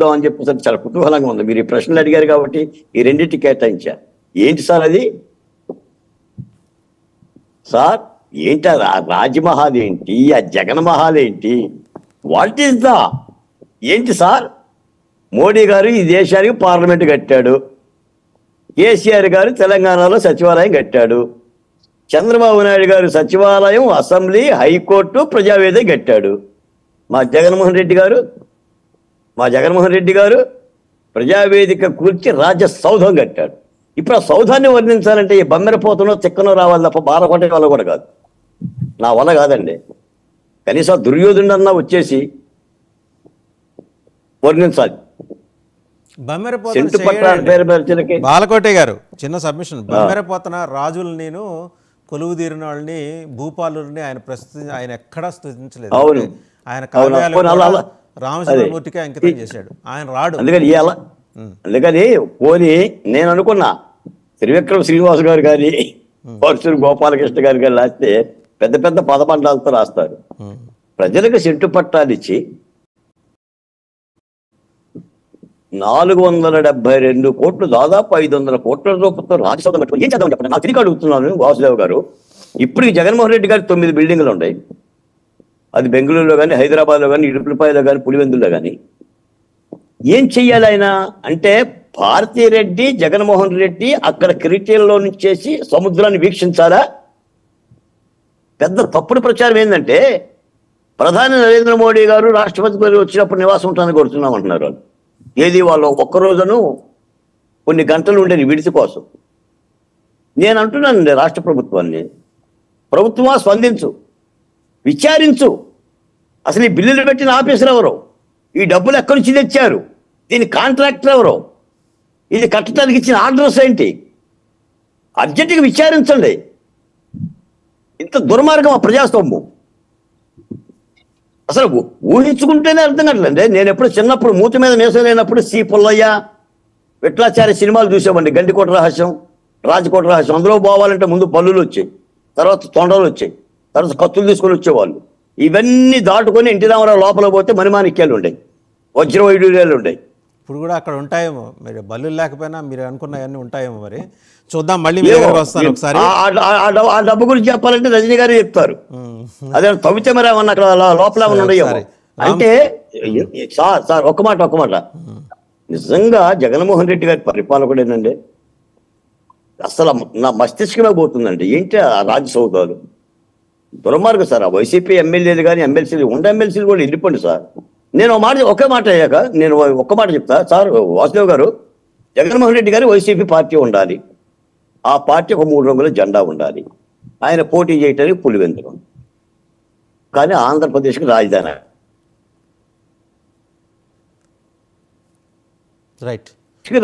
అని చెప్పేసి చాలా కుతూహలంగా ఉంది. మీరు ఈ ప్రశ్నలు అడిగారు కాబట్టి ఈ రెండింటికి కేటాయించా. ఏంటి సార్ అది? సార్ ఏంటి రాజ్మహల్ ఏంటి, ఆ జగన్ మహల్ ఏంటి, వాట్ ఈస్ ద ఏంటి సార్? మోడీ గారు ఈ దేశానికి పార్లమెంట్ కట్టాడు, కేసీఆర్ గారు తెలంగాణలో సచివాలయం కట్టాడు, చంద్రబాబు నాయుడు గారు సచివాలయం, అసెంబ్లీ, హైకోర్టు, ప్రజావేదిక కట్టాడు. మా జగన్మోహన్ రెడ్డి గారు ప్రజావేదిక కూర్చి రాజ్య సౌధం కట్టాడు. ఇప్పుడు ఆ సౌధాన్ని వర్ణించాలంటే ఈ బమ్మెరపోతనో తిక్కనో రావాలి తప్ప బాలకోట వల్ల కూడా కాదు, నా వల్ల కాదండి. కనీసం దుర్యోధనుడన్నా వచ్చేసి వర్ణించాలి. బాలకోటే గారు చిన్న సబ్మిషన్. బమ్మెరపోతన రాజులు నేను కొలువు తీరిన వాళ్ళని భూపాలుని ఆయన ఎక్కడా స్థుతించలేదు. ఆయన కావ్యాలు రామచంద్రమూర్తికి అంకితం చేశాడు. ఆయన రాడు. అందుకని పోనీ నేను అనుకున్నా త్రివిక్రమ శ్రీనివాస్ గారు కానీ పరశురు గోపాలకృష్ణ గారు కానీ రాస్తే పెద్ద పెద్ద పదబంధాలతో రాస్తారు. ప్రజలకు సెంటు పట్టాలు ఇచ్చి 472 కోట్లు, దాదాపు 500 కోట్ల రూపాయలతో రాజ్యసభ కట్టుకుని ఏం చేద్దాం చెప్పండి. నాకు తిరిగి అడుగుతున్నాను వాసుదేవ్ గారు. ఇప్పుడు జగన్మోహన్ రెడ్డి గారు 9 బిల్డింగ్లు ఉన్నాయి. అది బెంగళూరులో కానీ, హైదరాబాద్లో కానీ, ఇడుపులపాయలో కానీ, పులివెందుల్లో కానీ. ఏం చెయ్యాలి ఆయన అంటే, భారతీరెడ్డి జగన్మోహన్ రెడ్డి అక్కడ కిరీటంలో నుంచేసి సముద్రాన్ని వీక్షించాలా? పెద్ద తప్పుడు ప్రచారం ఏంటంటే, ప్రధాని నరేంద్ర మోడీ గారు రాష్ట్రపతి పదవి వచ్చినప్పుడు నివాసం ఉంటానని కోరుతున్నాం అంటున్నారు. ఏది వాళ్ళు ఒక్కరోజును కొన్ని గంటలు ఉండేది విడిసి కోసం. నేను అంటున్నానండి రాష్ట్ర ప్రభుత్వాన్ని, ప్రభుత్వమా స్పందించు, విచారించు. అసలు ఈ బిల్లులు పెట్టిన ఆఫీసర్ ఎవరు, ఈ డబ్బులు ఎక్కడి నుంచి తెచ్చారు, దీని కాంట్రాక్టర్ ఎవరు, ఇది కట్టడానికి ఇచ్చిన ఆర్డర్స్ ఏంటి, అర్జెంటుగా విచారించండి. ఇంత దుర్మార్గం ఆ ప్రజాస్వామ్యం అసలు ఊహించుకుంటేనే అర్థం కావట్లేండి. నేను ఎప్పుడు చిన్నప్పుడు మూతి మీద మీసం లేనప్పుడు సి పుల్లయ్య, విట్లాచార్య సినిమాలు చూసామండి. గండికోట రహస్యం, రాజకోట రహస్యం. అందులో పోవాలంటే ముందు పళ్ళులు వచ్చాయి, తర్వాత తొండలు వచ్చాయి, తర్వాత కత్తులు తీసుకొని వచ్చేవాళ్ళు. ఇవన్నీ దాటుకొని ఎన్టీ రామారావు లోపల పోతే మణిమాణిక్యాలు ఉండేవి, వజ్ర వైడూర్యాలు ఉండేవి. ఇప్పుడు కూడా అక్కడ ఉంటాయేమో, మీరు బల్లు లేకపోయినా మీరు అనుకున్నవన్నీ ఉంటాయేమో. మరి చూద్దాం, మళ్ళీ వస్తాను ఒకసారి. ఆ డబ్బు గురించి చెప్పాలంటే రజనీ గారు చెప్తారు. అదే తవ్వితే మరి ఏమన్నా అక్కడ లోపల ఉండయేమో. అంటే సార్ ఒక్క మాట నిజంగా జగన్మోహన్ రెడ్డి గారి పరిపాలకుడేనండి. అసలు నా మస్తిష్కమే పోతుందండి. ఏంటి ఆ రాజ్య సౌధాలు దుర్మార్గం సార్. ఆ వైసీపీ ఎమ్మెల్యేలు కానీ ఎమ్మెల్సీలు ఎమ్మెల్సీలు కూడా వెళ్ళిపోండి సార్. నేను ఒకే మాట అయ్యాక నేను ఒక్క మాట చెప్తా సార్. వాసుదేవ్ గారు, జగన్మోహన్ రెడ్డి గారు వైసీపీ పార్టీ ఉండాలి, ఆ పార్టీ ఒక 3 రంగుల జెండా ఉండాలి, ఆయన పోటీ చేయడానికి పులివెందులు, కానీ ఆంధ్రప్రదేశ్కి రాజధాని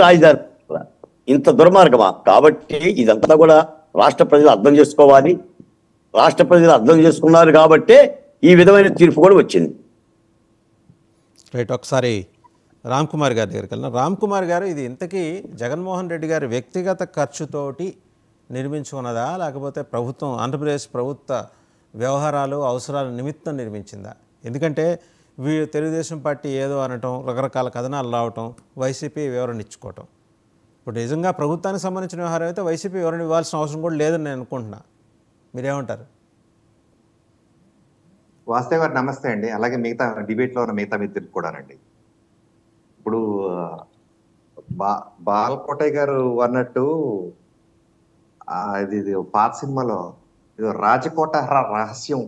రాజధాని ఇంత దుర్మార్గమా? కాబట్టి ఇదంతా కూడా రాష్ట్ర ప్రజలు అర్థం చేసుకోవాలి. రాష్ట్ర ప్రజలు అర్థం చేసుకున్నారు కాబట్టే ఈ విధమైన తీర్పు కూడా వచ్చింది. రైట్, ఒకసారి రామ్ కుమార్ గారి దగ్గరికి వెళ్ళిన. రామ్ కుమార్ గారు, ఇది ఇంతకీ జగన్మోహన్ రెడ్డి గారి వ్యక్తిగత ఖర్చుతోటి నిర్మించుకున్నదా, లేకపోతే ప్రభుత్వం, ఆంధ్రప్రదేశ్ ప్రభుత్వ వ్యవహారాలు అవసరాల నిమిత్తం నిర్మించిందా? ఎందుకంటే తెలుగుదేశం పార్టీ ఏదో అనటం, రకరకాల కథనాలు రావటం, వైసీపీ వివరణ ఇచ్చుకోవటం. ఇప్పుడు నిజంగా ప్రభుత్వానికి సంబంధించిన వ్యవహారం అయితే వైసీపీ వివరణ ఇవ్వాల్సిన అవసరం కూడా లేదని నేను అనుకుంటున్నా. మీరేమంటారు? వాస్తవ్ గారు నమస్తే అండి. అలాగే మిగతా డిబేట్లో ఉన్న మిగతా మిత్రులు కూడానండి. ఇప్పుడు బాలకోటయ్య గారు అన్నట్టు ఇది పాత సినిమాలో రాజకోట రహస్యం,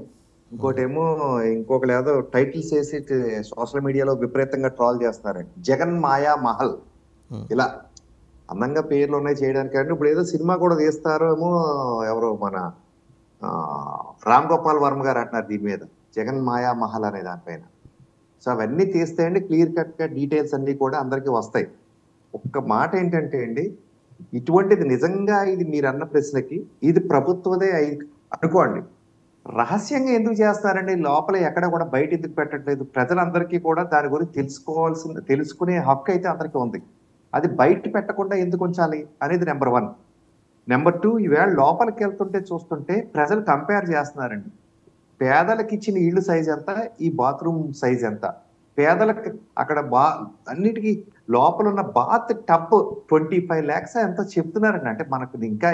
ఇంకోటేమో ఇంకొకరు ఏదో టైటిల్స్ వేసి సోషల్ మీడియాలో విపరీతంగా ట్రాల్ చేస్తున్నారండి. జగన్ మాయా మహల్, ఇలా అందంగా పేర్లు ఉన్నాయి చేయడానికి. అంటే ఇప్పుడు ఏదో సినిమా కూడా తీస్తారేమో, ఎవరో మన రామ్ గోపాల్ వర్మ గారు అంటున్నారు దీని మీద, జగన్ మాయా మహల్ అనే దానిపైన. సో అవన్నీ తీస్తే అండి క్లియర్ కట్ గా డీటెయిల్స్ అన్ని కూడా అందరికీ వస్తాయి. ఒక్క మాట ఏంటంటే అండి, ఇటువంటిది నిజంగా ఇది మీరు అన్న ప్రశ్నకి ఇది ప్రభుత్వదే అనుకోండి, రహస్యంగా ఎందుకు చేస్తారండి? లోపల ఎక్కడ కూడా బయట ఎందుకు పెట్టట్లేదు? ప్రజలందరికీ కూడా దాని గురించి తెలుసుకునే హక్కు అయితే అందరికీ ఉంది. అది బయట పెట్టకుండా ఎందుకు ఉంచాలి అనేది నెంబర్ 1. నెంబర్ 2, ఈవేళ లోపలికి వెళ్తుంటే చూస్తుంటే ప్రజలు కంపేర్ చేస్తున్నారండి. పేదలకు ఇచ్చిన ఇళ్ళు సైజ్ ఎంత, ఈ బాత్రూమ్ సైజ్ ఎంత. పేదలకు అక్కడ అన్నిటికీ లోపల ఉన్న బాత్ టబ్ 25 lakhs ఎంతో చెప్తున్నారండి. అంటే మనకు ఇంకా